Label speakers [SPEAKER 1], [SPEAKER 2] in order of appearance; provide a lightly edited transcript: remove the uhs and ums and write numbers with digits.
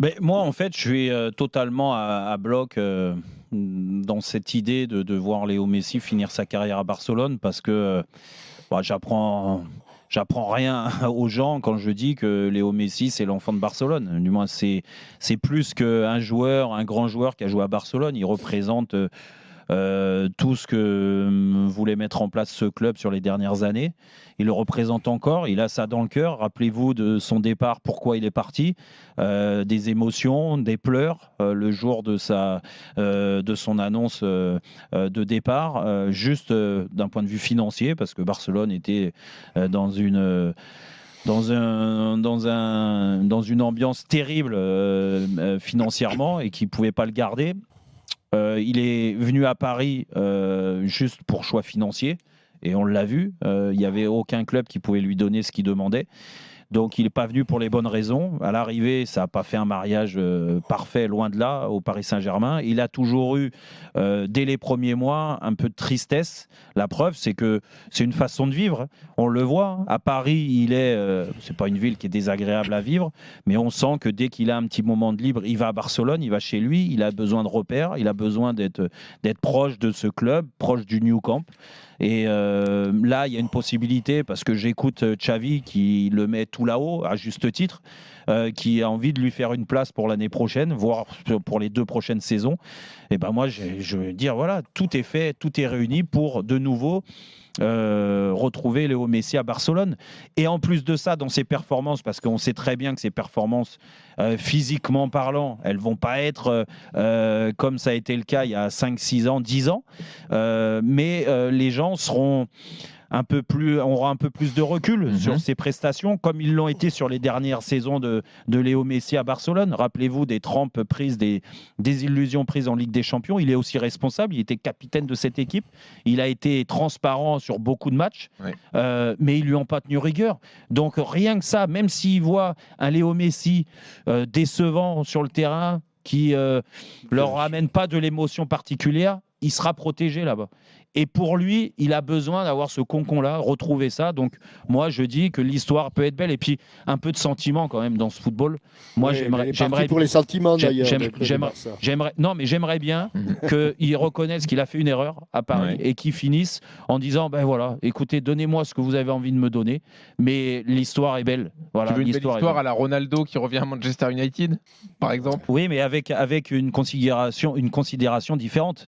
[SPEAKER 1] Mais moi, en fait, je suis totalement à bloc dans cette idée de voir Léo Messi finir sa carrière à Barcelone parce que bah, j'apprends rien aux gens quand je dis que Léo Messi, c'est l'enfant de Barcelone. Du moins, c'est plus qu'un joueur, un grand joueur qui a joué à Barcelone. Il représente tout ce que voulait mettre en place ce club sur les dernières années. Il le représente encore, il a ça dans le cœur. Rappelez-vous de son départ, pourquoi il est parti, des émotions, des pleurs le jour de son annonce de départ, juste d'un point de vue financier, parce que Barcelone était dans une ambiance terrible financièrement et qui ne pouvait pas le garder. Il est venu à Paris juste pour choix financier. Et on l'a vu, il n'y avait aucun club qui pouvait lui donner ce qu'il demandait. Donc il n'est pas venu pour les bonnes raisons. À l'arrivée, ça n'a pas fait un mariage parfait, loin de là, au Paris Saint-Germain. Il a toujours eu, dès les premiers mois, un peu de tristesse. La preuve, c'est que c'est une façon de vivre. On le voit. À Paris, c'est pas une ville qui est désagréable à vivre, mais on sent que dès qu'il a un petit moment de libre, il va à Barcelone, il va chez lui, il a besoin de repères, il a besoin d'être proche de ce club, proche du Nou Camp. Et là, il y a une possibilité, parce que j'écoute Xavi qui le met tout là-haut, à juste titre, qui a envie de lui faire une place pour l'année prochaine, voire pour les 2 prochaines saisons. Et ben moi, je veux dire, voilà, tout est fait, tout est réuni pour de nouveau retrouver Léo Messi à Barcelone. Et en plus de ça, dans ses performances, parce qu'on sait très bien que ses performances, physiquement parlant, elles vont pas être comme ça a été le cas il y a 5, 6 ans, 10 ans. Mais les gens auront un peu plus de recul sur ses prestations, comme ils l'ont été sur les dernières saisons de Léo Messi à Barcelone. Rappelez-vous des trempes prises, des illusions prises en Ligue des Champions. Il est aussi responsable, il était capitaine de cette équipe. Il a été transparent sur beaucoup de matchs, mais ils lui ont pas tenu rigueur. Donc rien que ça, même s'il voit un Léo Messi décevant sur le terrain, qui leur ramène pas de l'émotion particulière, il sera protégé là-bas. Et pour lui, il a besoin d'avoir ce concon-là, retrouver ça. Donc, moi, je dis que l'histoire peut être belle. Et puis, un peu de sentiment quand même dans ce football. Moi, j'aimerais
[SPEAKER 2] pour les sentiments d'ailleurs.
[SPEAKER 1] j'aimerais bien qu'il reconnaisse qu'il a fait une erreur à Paris et qu'il finisse en disant, ben voilà, écoutez, donnez-moi ce que vous avez envie de me donner. Mais l'histoire est belle. Voilà,
[SPEAKER 3] tu veux une belle histoire à la Ronaldo qui revient à Manchester United, par exemple?
[SPEAKER 1] Oui, mais avec une considération différente.